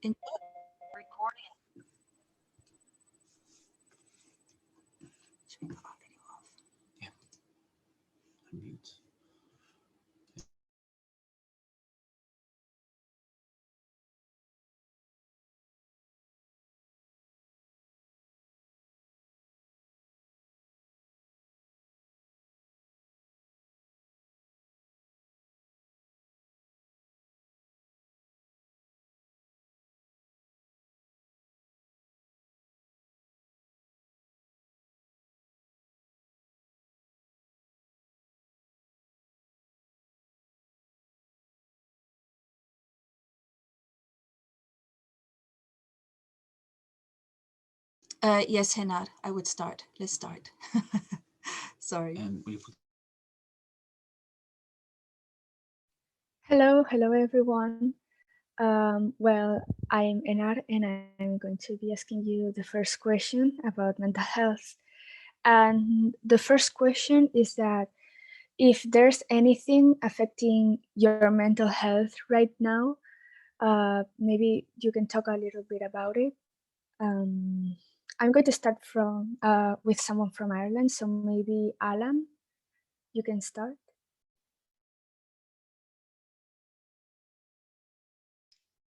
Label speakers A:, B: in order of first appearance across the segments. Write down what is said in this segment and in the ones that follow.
A: In recording. Should we cut off video off?
B: Yeah. Unmute.
A: Yes, Henar, I would start. Let's start. Sorry.
B: And will you put
C: Hello, everyone. Well, I'm Enar, and I'm going to be asking you the first question about mental health. And the first question is that if there's anything affecting your mental health right now, maybe you can talk a little bit about it. I'm going to start from with someone from Ireland, so maybe Alan, you can start.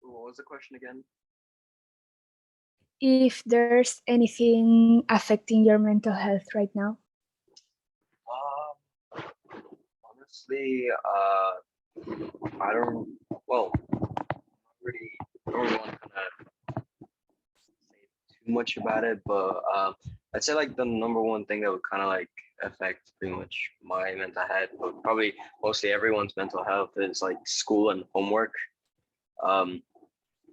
D: What was the question again?
C: If there's anything affecting your mental health right now.
D: Honestly, I don't. Well, really, I don't really want to kind of say too much about it, but I'd say like the number one thing that would kind of like affect pretty much my mental health, but probably mostly everyone's mental health is like school and homework.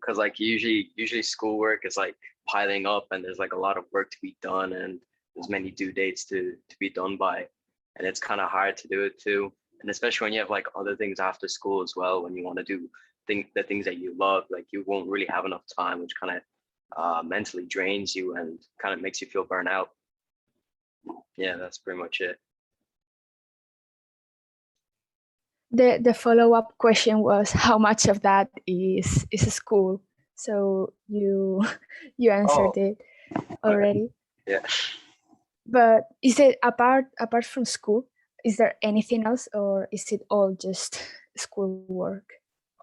D: Because like usually schoolwork is like piling up, and there's like a lot of work to be done, and there's many due dates to be done by, and it's kind of hard to do it too. And especially when you have like other things after school as well, when you want to do the things that you love, like you won't really have enough time, which kind of mentally drains you and kind of makes you feel burnt out. Yeah, that's pretty much it.
C: The follow-up question was how much of that is school. So you you answered it already.
D: Yeah.
C: But is it apart from school? Is there anything else, or is it all just schoolwork?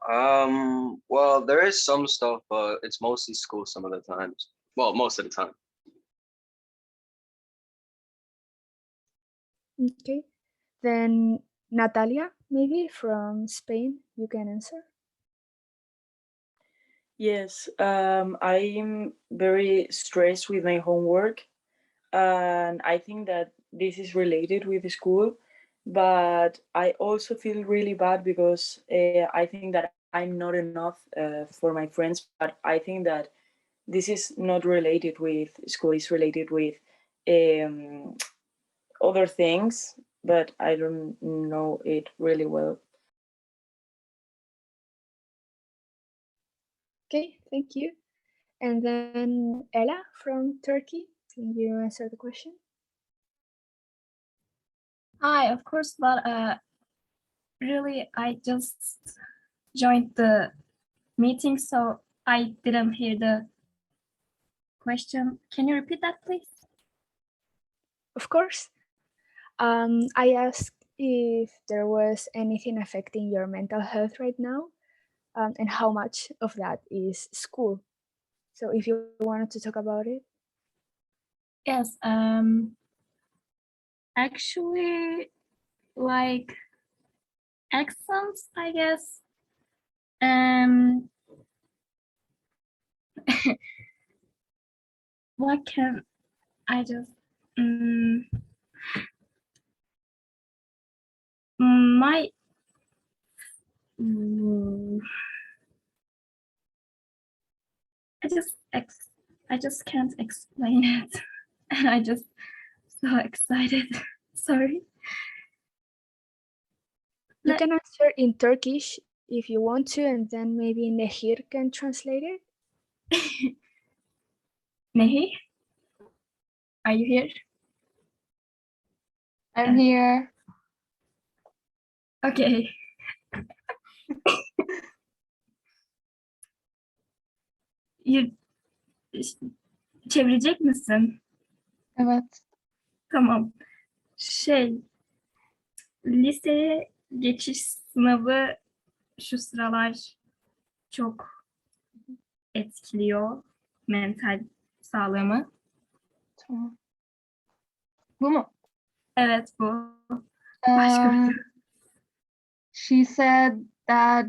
D: Well, there is some stuff, but it's mostly school some of the times. Well, most of the time.
C: Okay. Then Natalia, maybe from Spain, you can answer.
E: Yes, I'm very stressed with my homework, and I think that this is related with the school, but I also feel really bad because I think that I'm not enough for my friends, but I think that this is not related with school, it's related with um, other things, but I don't know it really well.
C: Okay, thank you. And then Ella from Turkey, can you answer the question?
F: Hi, of course, but really, I just joined the meeting, so I didn't hear the question. Can you repeat that, please?
C: Of course. I asked if there was anything affecting your mental health right now, and how much of that is school. So if you wanted to talk about it.
F: Yes, actually, like exams, I guess. What can I just my I just can't explain it, and I just so excited. Sorry.
C: You can answer in Turkish if you want to, and then maybe Nehir can translate it.
F: Nehi, are you here?
G: I'm here.
F: Okay. çevirecek misin?
C: Evet.
F: Tamam. Liseye geçiş sınavı şu sıralar çok etkiliyor mental sağlığımı.
C: Tamam. Bu mu?
F: Evet, bu. Başka bir şey.
C: She said that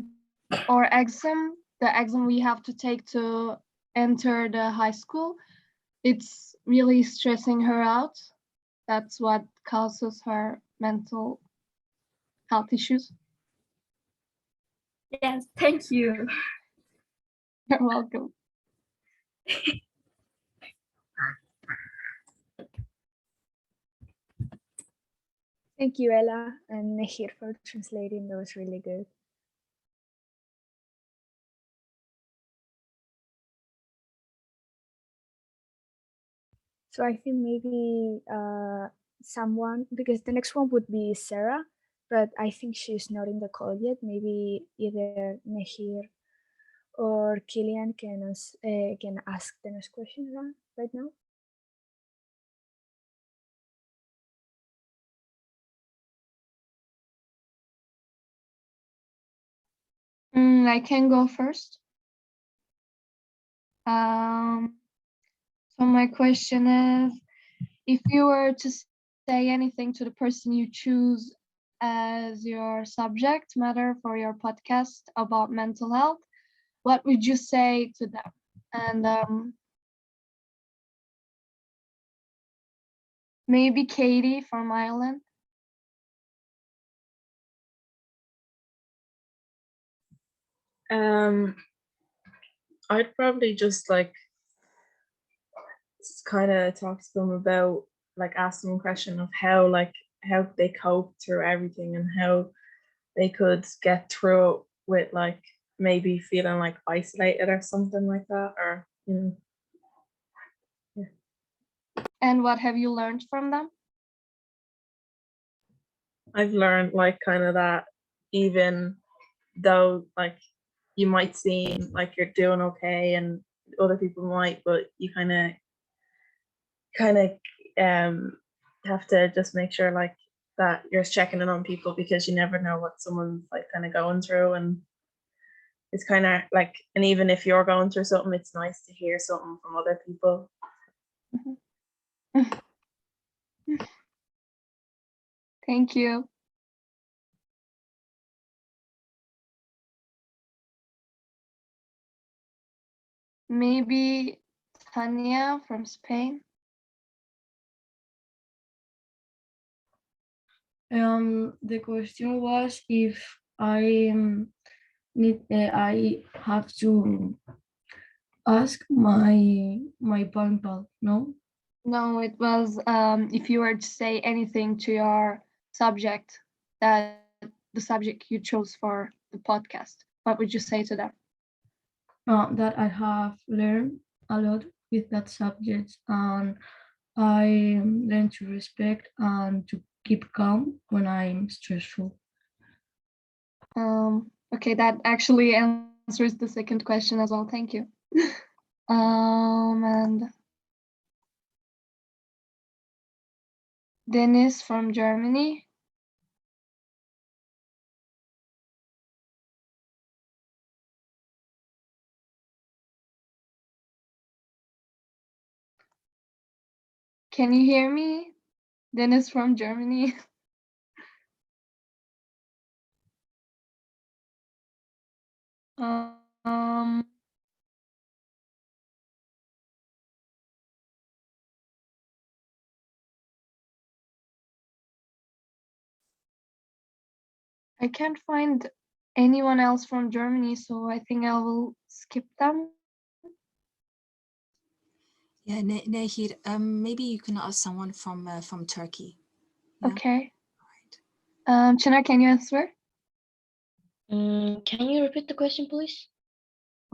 C: our exam, the exam we have to take to enter the high school, it's really stressing her out. That's what causes her mental health issues.
F: Yes, thank you.
C: You're welcome. Thank you, Ella and Nehir, for translating. That was really good. So I think maybe someone, because the next one would be Sarah, but I think she's not in the call yet. Maybe either Nehir or Killian can ask the next question right now. I can go first. So my question is, if you were to say anything to the person you choose as your subject matter for your podcast about mental health, what would you say to them? And maybe Katie from Ireland.
E: I'd probably just like kind of talk to them about like ask them a question of how they cope through everything and how they could get through it with like maybe feeling like isolated or something like that, or
C: And what have you learned from them?
E: I've learned like kind of that even though like you might seem like you're doing okay and other people might, but you kind of have to just make sure like that you're checking in on people, because you never know what someone's like kind of going through. And it's kind of like, and even if you're going through something, it's nice to hear something from other people.
C: Thank you. Maybe Tanya from Spain.
G: The question was if I I have to ask my pen pal, no?
C: No, it was if you were to say anything to your subject, that the subject you chose for the podcast, what would you say to them?
G: That I have learned a lot with that subject, and I learn to respect and to keep calm when I'm stressful.
C: Okay, that actually answers the second question as well. Thank you. And Dennis from Germany. Can you hear me? Dennis from Germany. Um, I can't find anyone else from Germany, so I think I will skip them.
A: Yeah, Nehir, maybe you can ask someone from Turkey. Yeah.
C: Okay.
A: Right.
C: Çınar, can you answer?
H: Can you repeat the question, please?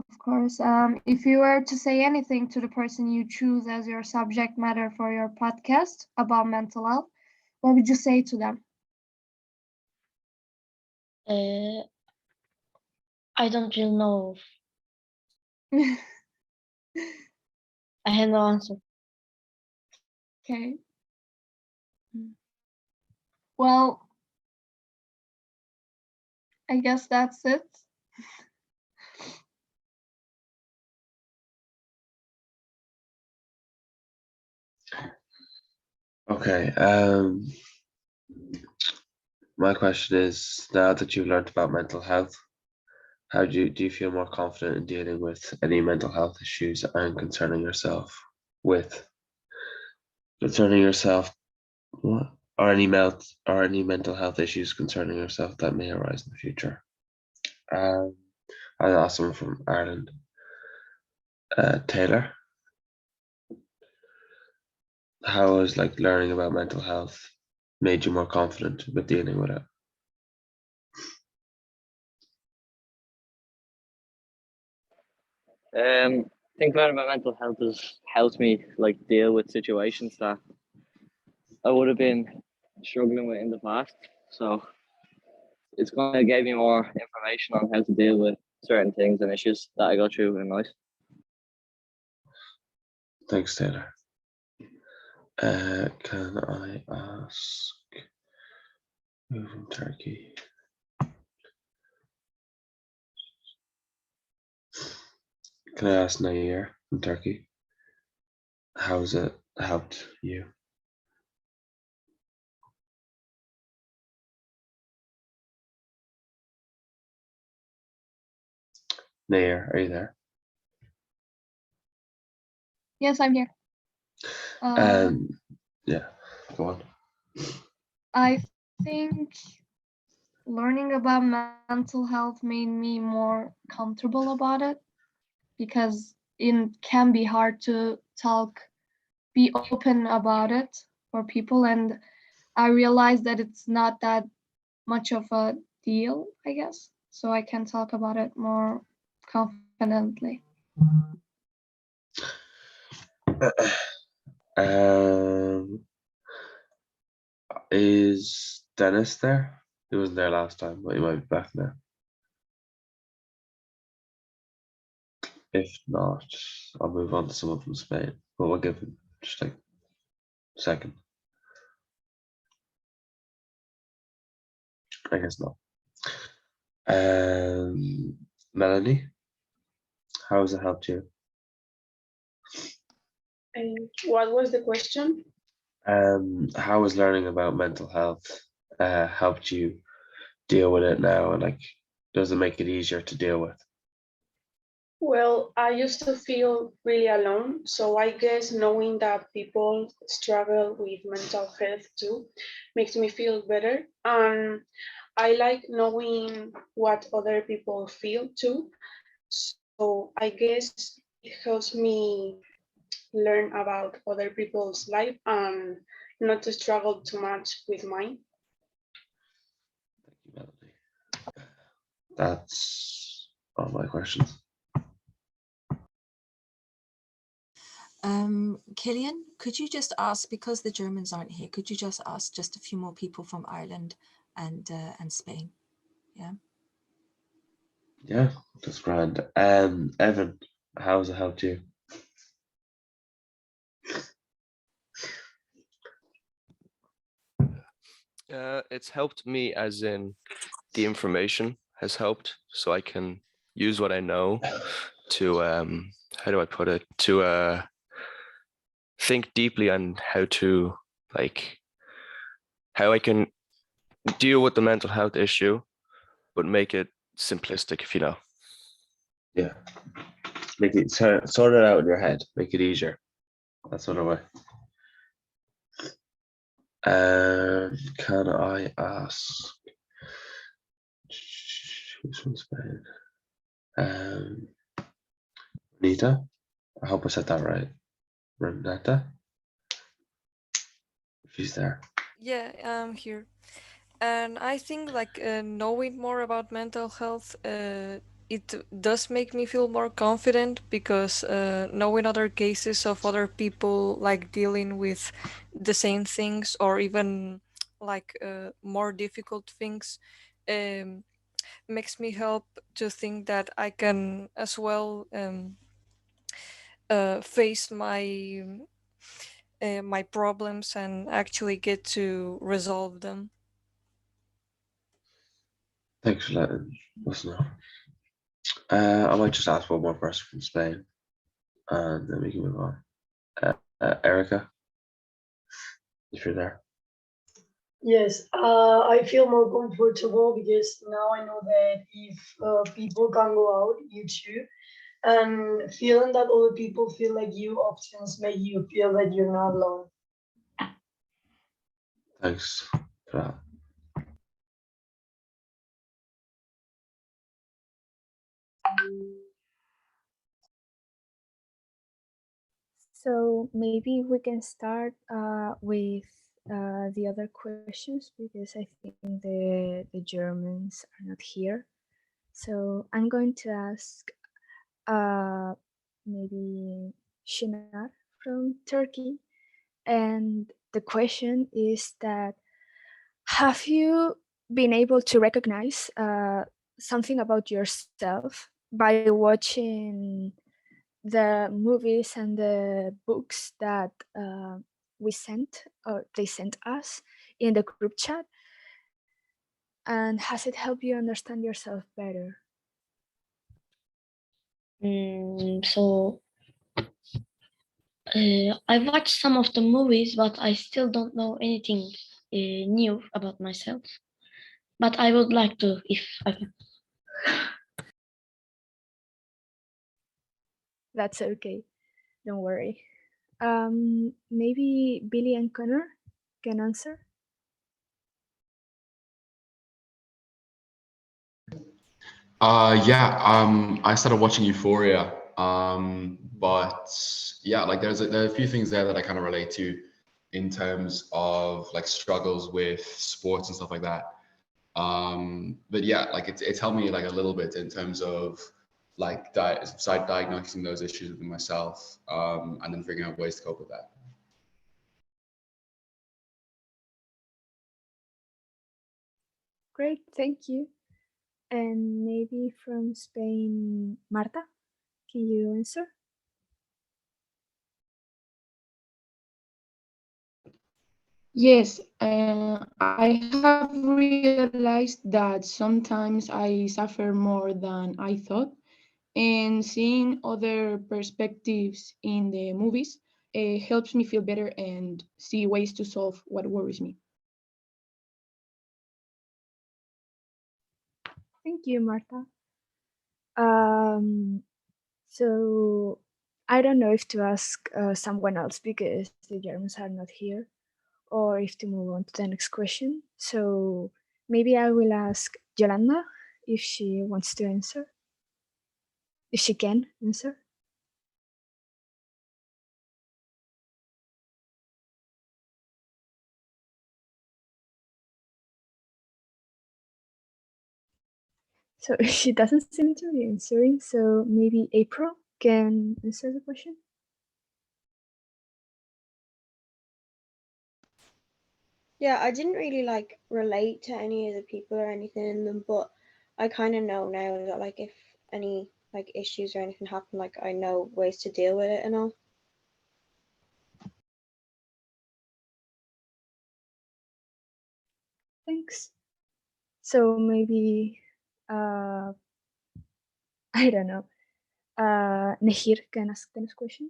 C: Of course. If you were to say anything to the person you choose as your subject matter for your podcast about mental health, what would you say to them?
H: I don't really know. I have no answer.
G: Okay. Well, I guess that's it.
B: Okay. My question is, now that you've learned about mental health, how do you feel more confident in dealing with any mental health issues and concerning yourself, what, or any mental health issues concerning yourself that may arise in the future? I'll ask someone from Ireland. Taylor, how has like learning about mental health made you more confident with dealing with it?
I: I think learning about mental health has helped me like deal with situations that I would have been struggling with in the past. So it's kind of gave me more information on how to deal with certain things and issues that I go through in life.
B: Thanks, Taylor. Can I ask who from Turkey? Can I ask Nair from Turkey? How's it helped you? Nair, are you there?
G: Yes, I'm here.
B: Yeah, go on.
G: I think learning about mental health made me more comfortable about it, because it can be hard to be open about it for people, and I realized that it's not that much of a deal, I guess. So I can talk about it more confidently.
B: Is Dennis there? He wasn't there last time, but he might be back now. If not, I'll move on to someone from Spain, but we'll give him just like a second. I guess not. Melanie, how has it helped you?
J: What was the question?
B: How has learning about mental health helped you deal with it now, and like, does it make it easier to deal with?
J: Well, I used to feel really alone. So I guess knowing that people struggle with mental health too makes me feel better. And I like knowing what other people feel too. So I guess it helps me learn about other people's life and not to struggle too much with mine.
B: Thank you, Melanie. That's all my questions.
A: Killian, could you just ask, because the Germans aren't here, could you just ask just a few more people from Ireland and Spain? Yeah.
B: Yeah, that's grand. Evan, how has it helped you?
K: It's helped me as in the information has helped, so I can use what I know to how do I put it, to think deeply on how I can deal with the mental health issue, but make it simplistic, if you know.
B: Yeah, make it sort it out in your head, make it easier. That sort of way. Can I ask who's from Spain? Renita, I hope I said that right. Renata, she's there.
L: Yeah, I'm here. And I think like knowing more about mental health, it does make me feel more confident, because knowing other cases of other people like dealing with the same things, or even like more difficult things, um, makes me help to think that I can as well face my problems and actually get to resolve them.
B: Thanks for letting us know. I might just ask one more person from Spain, and then we can move on. Erica, if you're there.
H: Yes, I feel more comfortable because now I know that if people can go out, you too. And feeling that other people feel like you often make you feel that you're not alone.
B: Thanks for that.
C: So maybe we can start with the other questions because I think the Germans are not here. So I'm going to ask maybe Shinar from Turkey. And the question is that have you been able to recognize something about yourself by watching the movies and the books that we sent or they sent us in the group chat? And has it helped you understand yourself better?
M: So I watched some of the movies, but I still don't know anything new about myself. But I would like to, if I can.
C: That's okay. Don't worry. Maybe Billy and Connor can answer.
N: Yeah, I started watching Euphoria, but yeah, like there are a few things there that I kind of relate to in terms of like struggles with sports and stuff like that. But yeah, like it's helped me like a little bit in terms of like side diagnosing those issues within myself, and then figuring out ways to cope with that.
C: Great, thank you. And maybe from Spain, Marta, can you answer?
O: Yes, I have realized that sometimes I suffer more than I thought, and seeing other perspectives in the movies helps me feel better and see ways to solve what worries me.
C: Thank you, Marta. So I don't know if to ask someone else because the Germans are not here, or if to move on to the next question. So maybe I will ask Yolanda if she wants to answer, if she can answer. So she doesn't seem to be answering, so maybe April can answer the question.
P: Yeah, I didn't really like relate to any of the people or anything in them, but I kind of know now that like if any like issues or anything happen, like I know ways to deal with it and all.
C: Thanks. So maybe I don't know. Nehir can ask the next question.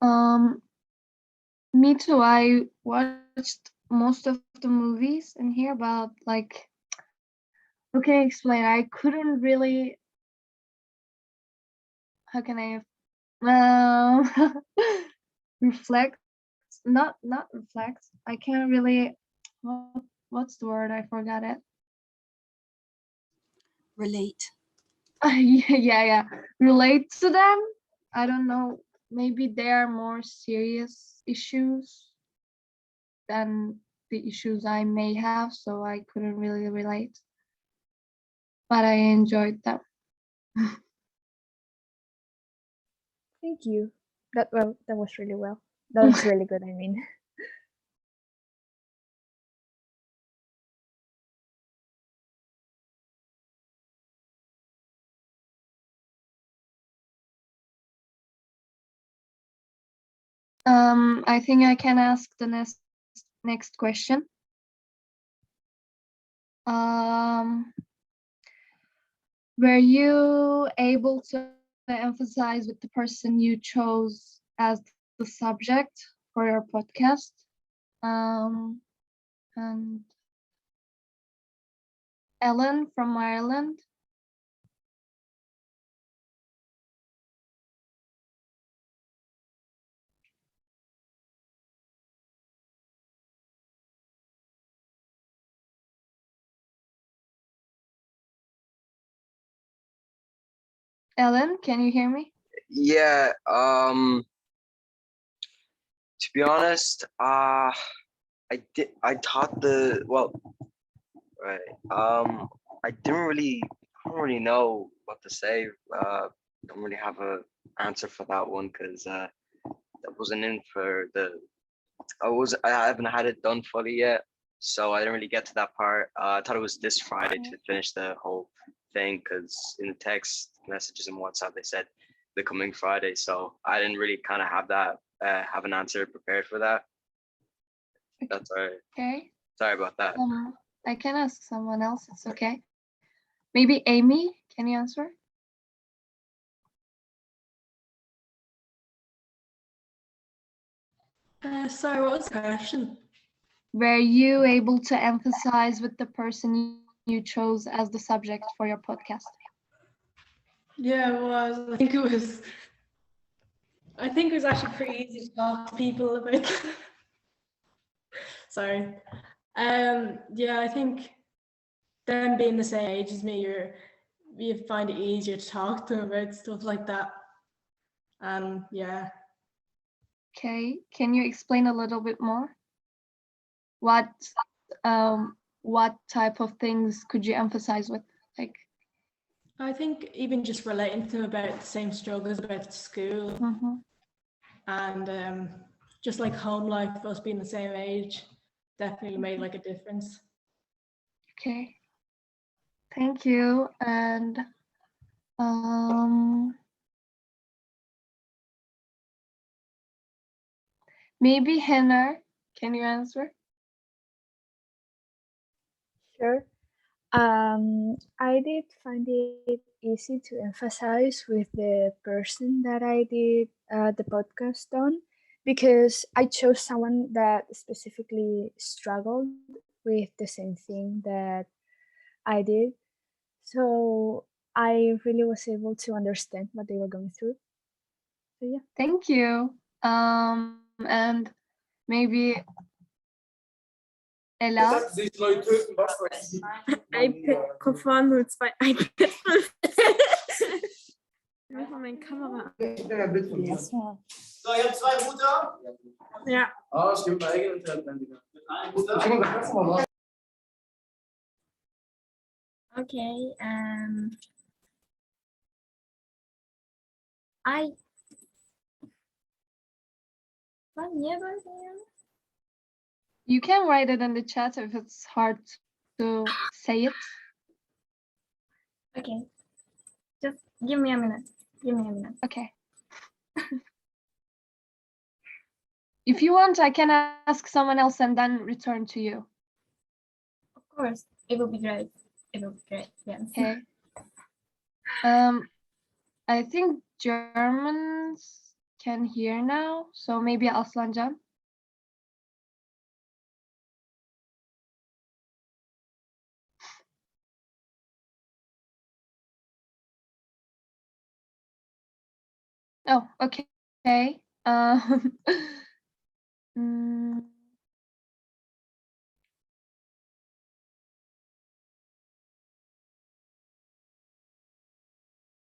G: Um, Me too. I watched most of the movies in here, but like, how can I explain? I couldn't really. How can I reflect? Not reflect. I can't really. What's the word? I forgot it.
A: Relate.
G: Yeah. Relate to them. I don't know. Maybe they are more serious issues than the issues I may have, so I couldn't really relate. But I enjoyed them.
C: Thank you. That was really well. That was really good. I mean.
G: I think I can ask the next question. Were you able to emphasize with the person you chose as the subject for your podcast? And Ellen from Ireland. Ellen, can you hear me?
D: Yeah. To be honest, I taught right. I don't really know what to say. Don't really have a answer for that one because that wasn't in for the. I haven't had it done fully yet, so I didn't really get to that part. I thought it was this Friday to finish the whole thing because in the text messages and WhatsApp they said the coming Friday, so I didn't really kind of have that have an answer prepared for that. That's all right.
G: Okay.
D: Sorry about that.
G: I can ask someone else. It's okay. Maybe Amy, can you answer?
Q: Sorry, what was the question?
G: Were you able to emphasize with the person you chose as the subject for your podcast?
Q: Yeah, it was. I think it was actually pretty easy to talk to people about. Sorry. Yeah, I think them being the same age as me, you find it easier to talk to them about stuff like that. Yeah.
G: Okay, can you explain a little bit more? What type of things could you emphasize with? Like,
Q: I think even just relating to them about the same struggles about school and just like home life, us being the same age, definitely made like a difference.
G: okay, thank you. And maybe Henner, can you answer?
C: Sure. I did find it easy to emphasize with the person that I did the podcast on because I chose someone that specifically struggled with the same thing that I did. So I really was able to understand what they were going through. So yeah.
G: Thank you. And maybe Ella.
R: iPad vorne zwei iPads. Einfach meine Kamera. So, ich habe zwei Router. Ja. Ah, es gibt eine eigene Internetanbieter. Okay, I
G: You can write it in the chat if it's hard to say it.
F: Okay. Just give me a minute. Give me a minute.
G: Okay. If you want, I can ask someone else and then return to you.
F: Of course, it will be great. It will be great. Yes.
G: Okay. I think Germans can hear now, so maybe Aslanjan. Oh, okay. mm,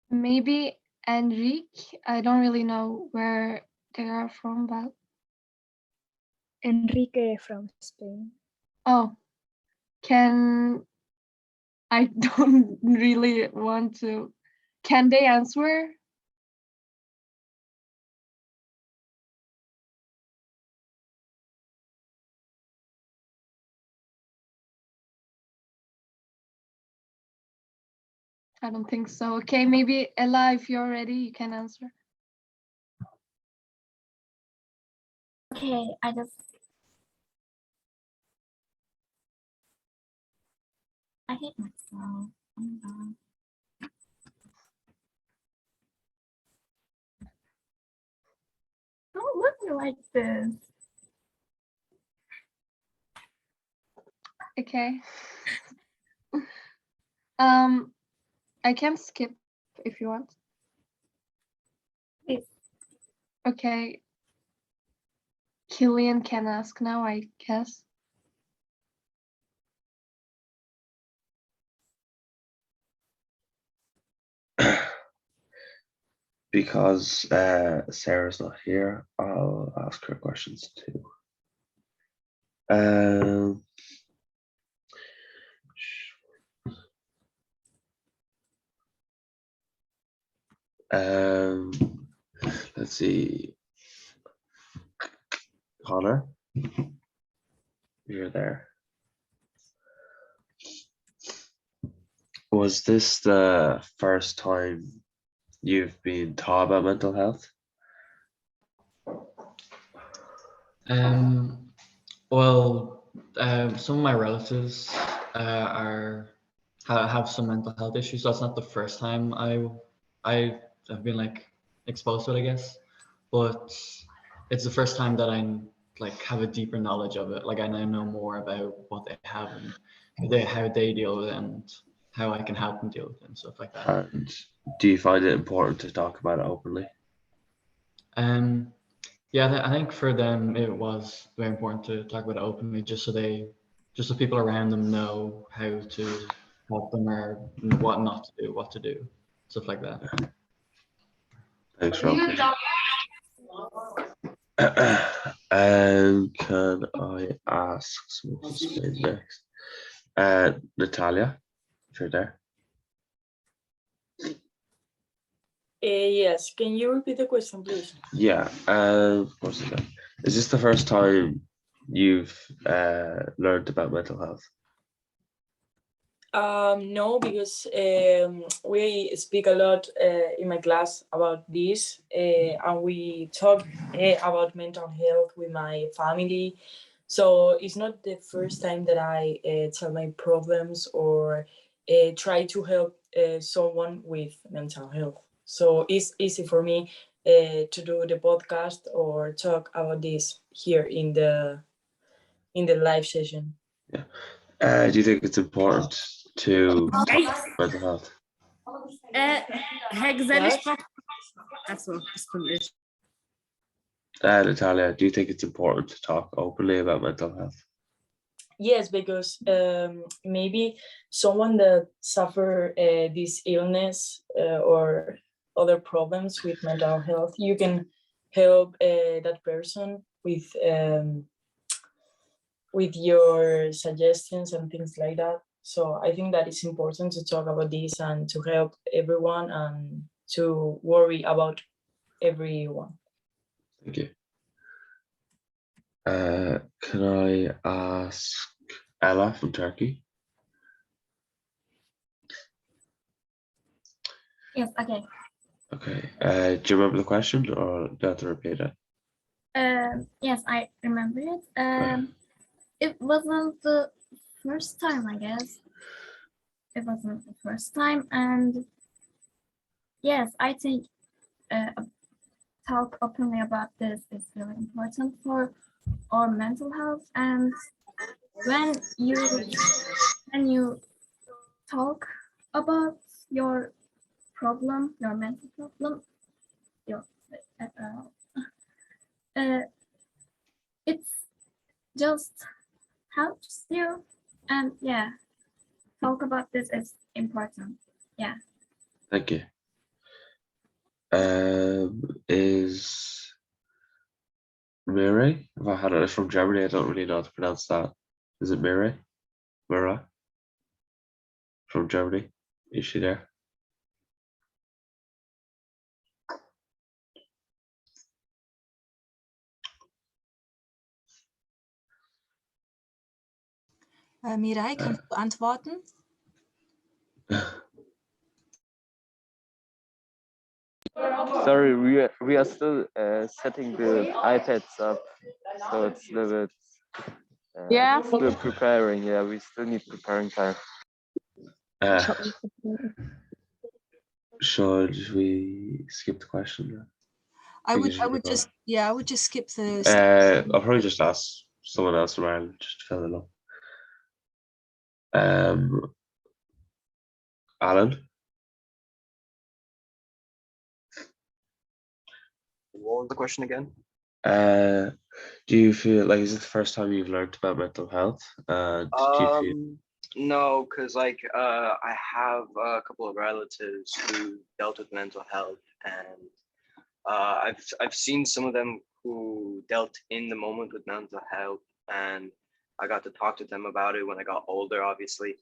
G: maybe Enrique. I don't really know where they are from, but
C: Enrique from Spain.
G: oh, I don't really want to. Can they answer? I don't think so. Okay, maybe Ella, if you're ready, you can answer.
F: Okay, I hate myself. Oh my god. Don't look at me like this.
G: Okay. I can skip if you want.
F: Please.
G: Okay. Killian can ask now, I guess.
B: Because Sarah's not here, I'll ask her questions too. Let's see. Connor, you're there. Was this the first time you've been taught about mental health?
S: Well, some of my relatives have some mental health issues, so it's not the first time I have been like exposed to it, I guess. But it's the first time that I'm like have a deeper knowledge of it. Like I now know more about what they have and how they deal with it and how I can help them deal with it and stuff like that.
B: And do you find it important to talk about it openly?
S: Yeah, I think for them it was very important to talk about it openly, just so people around them know how to help them or what not to do, what to do, stuff like that.
B: Thanks, Rob. Can I ask someone to Spain next? Natalia, if you're there.
E: Yes, can you repeat the question, please?
B: Yeah, of course I can. Is this the first time you've learned about mental health?
E: No, because we speak a lot in my class about this, and we talk about mental health with my family. So it's not the first time that I tell my problems or try to help someone with mental health. So it's easy for me to do the podcast or talk about this here in the live session.
B: Do you think it's important to talk about mental health? Natalia, do you think it's important to talk openly about mental health?
E: Yes, because maybe someone that suffer this illness or other problems with mental health, you can help that person with your suggestions and things like that. So I think that it's important to talk about this and to help everyone and to worry about everyone.
B: Thank you. Can I ask Ella from Turkey?
F: Yes, okay.
B: Okay. Do you remember the question or do I have to repeat it?
F: Yes, I remember it. It wasn't the first time, I guess. It wasn't the first time, and yes, I think talk openly about this is really important for our mental health. And when you talk about your problem, your mental problem, it's just helps you, and yeah, talk about this is important. Yeah.
B: Thank you. Is Miri? If I had it from Germany, I don't really know how to pronounce that. Is it Miri? Mira? From Germany? Is she there?
A: Mirai, kannst du antworten?
I: Sorry, we are still setting the iPads up, so it's a little bit
G: Yeah.
I: still preparing. Yeah, we still need preparing time.
B: Should we skip the question?
A: I would just skip the
B: I'll probably just ask someone else around just to fill it up. Alan?
D: What was the question again?
B: Do you feel like, is it the first time you've learned about mental health? Do you feel
D: No, because like I have a couple of relatives who dealt with mental health, and I've seen some of them who dealt in the moment with mental health, and I got to talk to them about it when I got older, obviously,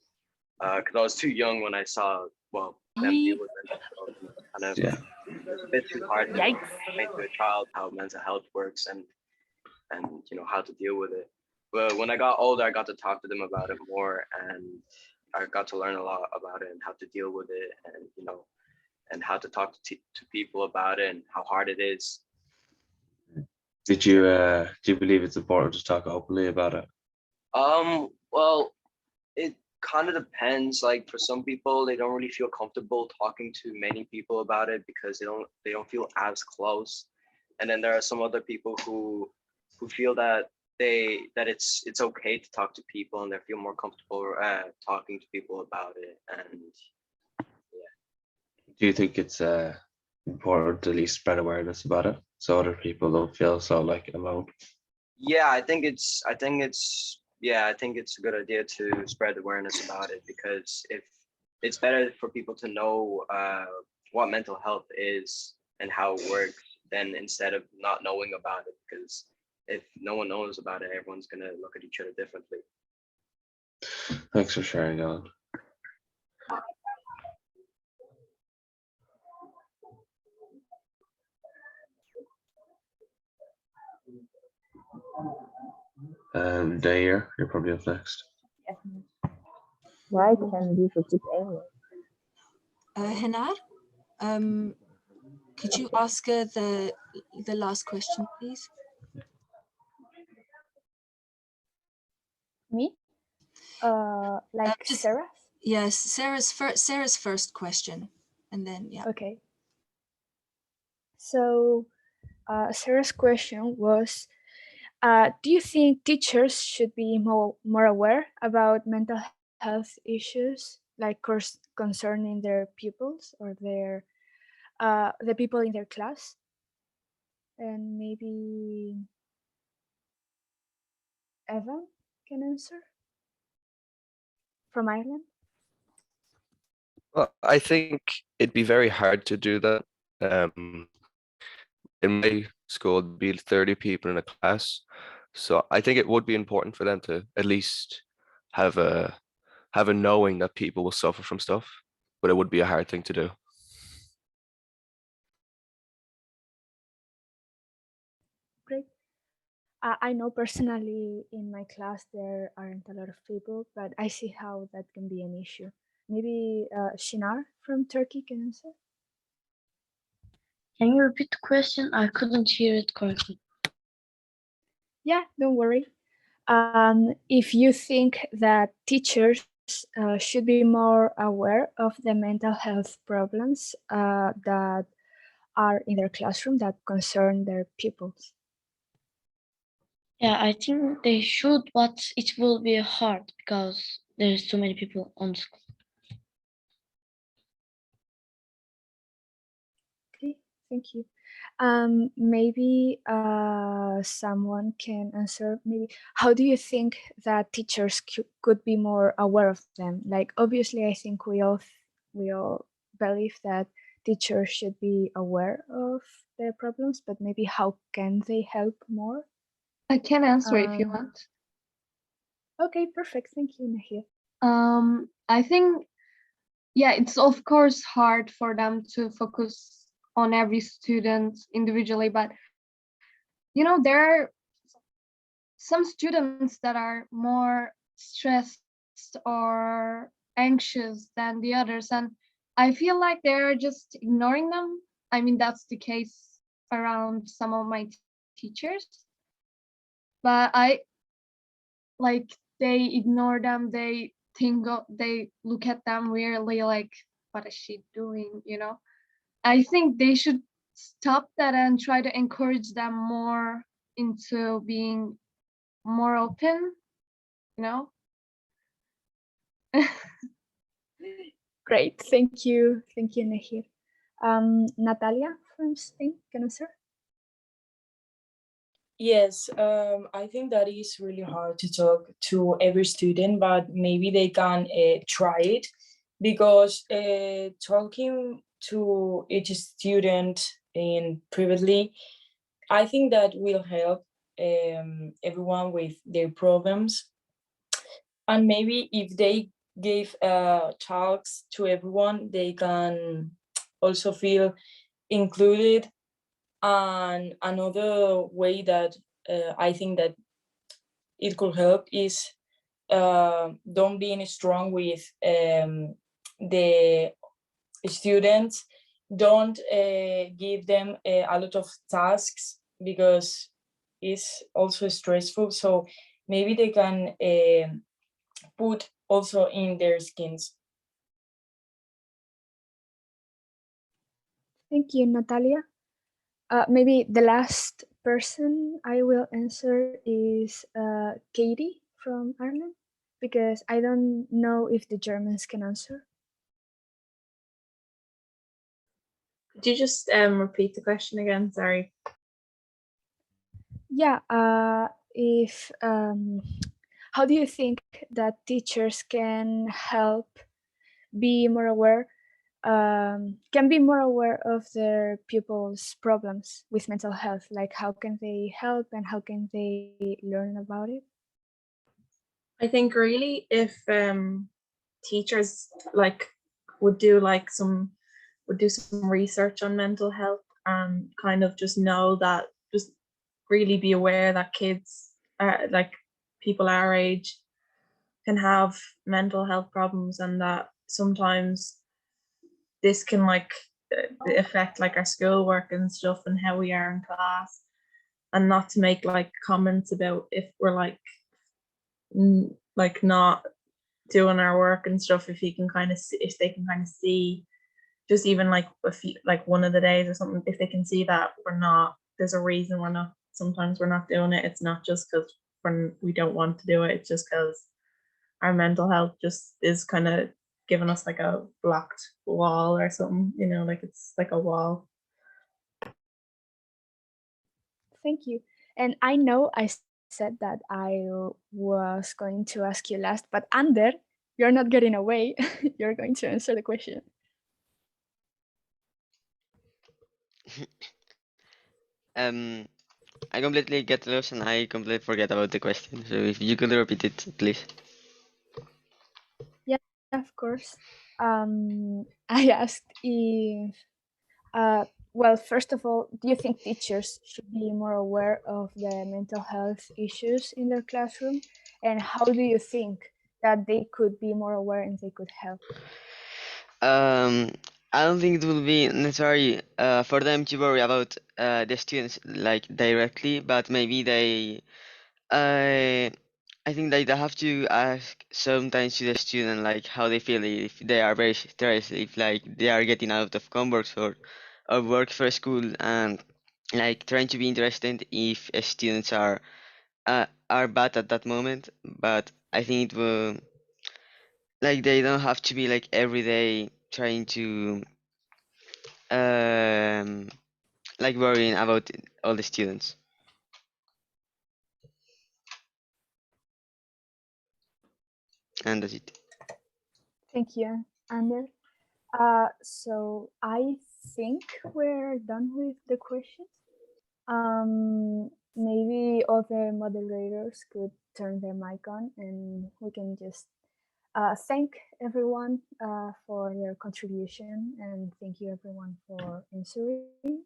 D: because I was too young when I saw them deal with mental health. And kind of, it's a bit too hard to explain to a child how mental health works and how to deal with it. But when I got older, I got to talk to them about it more, and I got to learn a lot about it and how to deal with it, and and how to talk to people about it and how hard it is.
B: do you believe it's important to talk openly about it?
D: Well, it kind of depends. Like for some people, they don't really feel comfortable talking to many people about it because they don't feel as close. And then there are some other people who feel that it's okay to talk to people and they feel more comfortable talking to people about it. And
B: Do you think it's important to at least spread awareness about it so other people don't feel so like alone?
D: yeah, I think it's a good idea to spread awareness about it, because if it's better for people to know what mental health is and how it works, than instead of not knowing about it, because if no one knows about it, everyone's gonna look at each other differently.
B: Thanks for sharing, Alan. Dayer, you're probably up next.
T: Why can people keep aiming?
A: Henar, could you ask the last question, please?
C: Me? Like Sarah?
A: Yes, Sarah's first question, and then yeah.
C: Okay. So Sarah's question was, do you think teachers should be more aware about mental health issues, like concerning their pupils or the people in their class? And maybe Evan can answer from Ireland.
K: Well, I think it'd be very hard to do that. In my school, there'd be 30 people in a class. So I think it would be important for them to at least have a knowing that people will suffer from stuff, but it would be a hard thing to do.
C: Great. I know personally in my class there aren't a lot of people, but I see how that can be an issue. Maybe Shinar from Turkey can answer.
M: Can you repeat the question? I couldn't hear it correctly.
C: Yeah, don't worry. If you think that teachers should be more aware of the mental health problems that are in their classroom that concern their pupils.
M: Yeah, I think they should, but it will be hard because there's too many people on school.
C: Okay, thank you. Maybe someone can answer. Maybe how do you think that teachers could be more aware of them? Like obviously, I think we all believe that teachers should be aware of their problems, but maybe how can they help more?
G: I can answer if you want.
C: Okay, perfect. Thank you, Nahia.
G: I think, yeah, it's of course hard for them to focus on every student individually, but there are some students that are more stressed or anxious than the others, and I feel like they're just ignoring them I mean, that's the case around some of my teachers. But I like they ignore them. They they look at them weirdly, like, what is she doing? You know. I think they should stop that and try to encourage them more into being more open. You know.
C: Great, thank you, Nahir. Natalia from Spain, can answer?
E: Yes, I think that is really hard to talk to every student, but maybe they can try it because talking to each student in privately, I think that will help everyone with their problems. And maybe if they give talks to everyone, they can also feel included. And another way that I think that it could help is don't being strong with the students. Don't give them a lot of tasks because it's also stressful. So maybe they can put also in their skins.
C: Thank you, Natalia. Maybe the last person I will answer is Katie from Ireland, because I don't know if the Germans can answer.
T: Could you just repeat the question again? Sorry.
C: Yeah, if how do you think that teachers can help be more aware, can be more aware of their pupils' problems with mental health? Like, how can they help and how can they learn about it?
T: I think really if teachers like would do some research on mental health and kind of just know that, just really be aware that kids like people our age can have mental health problems, and that sometimes this can affect like our schoolwork and stuff and how we are in class, and not to make like comments about if we're like not doing our work and stuff. If you can kind of see, if they can kind of see, just even like a few, like one of the days or something, if they can see that we're not, there's a reason we're not, sometimes we're not doing it. It's not just because we don't want to do it. It's just because our mental health just is kind of giving us like a blocked wall or something, you know, like it's like a wall.
C: Thank you. And I know I said that I was going to ask you last, but Ander, you're not getting away. You're going to answer the question.
U: I completely get lost and I completely forget about the question. So if you could repeat it, please.
C: Yeah, of course. I asked if, well, first of all, do you think teachers should be more aware of the mental health issues in their classroom? And how do you think that they could be more aware and they could help?
U: Um, I don't think it will be necessary for them to worry about the students like directly, but maybe they, uh, I think they have to ask sometimes to the student like how they feel, if they are very stressed, if like they are getting out of homework or work for school, and like trying to be interested if students are bad at that moment. But I think it will, like they don't have to be like every day trying to um like worrying about all the students. And that's it.
C: Thank you, Ander. So I think we're done with the questions. Maybe other moderators could turn their mic on and we can just thank everyone for their contribution, and thank you everyone for answering.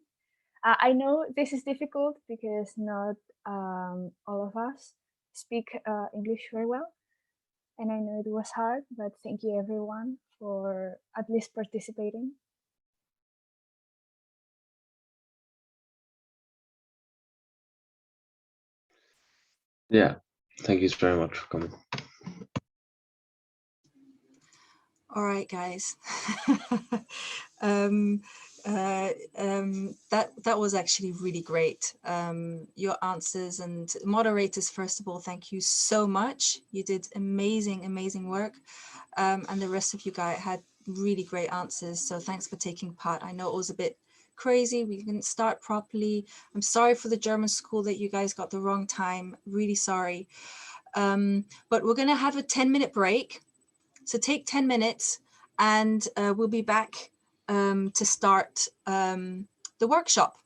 C: I know this is difficult because not all of us speak English very well, and I know it was hard, but thank you everyone for at least participating.
B: Yeah, thank you very much for coming.
A: All right, guys. That was actually really great. Your answers and moderators, first of all, thank you so much. You did amazing work. And the rest of you guys had really great answers. So thanks for taking part. I know it was a bit crazy. We didn't start properly. I'm sorry for the German school that you guys got the wrong time. Really sorry. But we're going to have a 10-minute break. So take 10 minutes and we'll be back to start the workshop.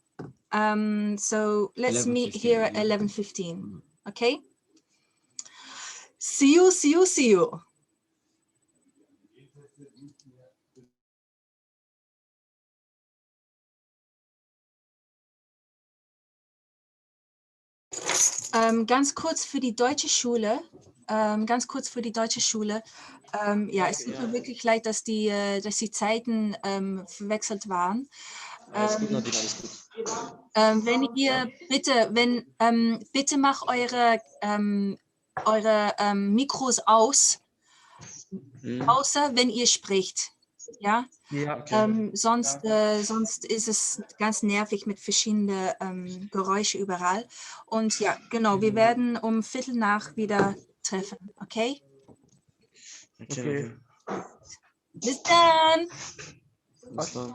A: So let's meet here at 11:15. Okay? See you. Ganz kurz für die deutsche Schule. Ja, es tut mir wirklich leid, dass die Zeiten verwechselt waren.
I: Alles gut, Nadine, alles gut.
A: Wenn ihr bitte mach eure Mikros aus, außer wenn ihr spricht. Ja,
I: Ja, okay.
A: sonst ist es ganz nervig mit verschiedenen Geräusche überall. Und ja, genau, wir werden um 7:15 wieder treffen, okay?
I: Okay.
A: Bis dann!
I: Bis dann.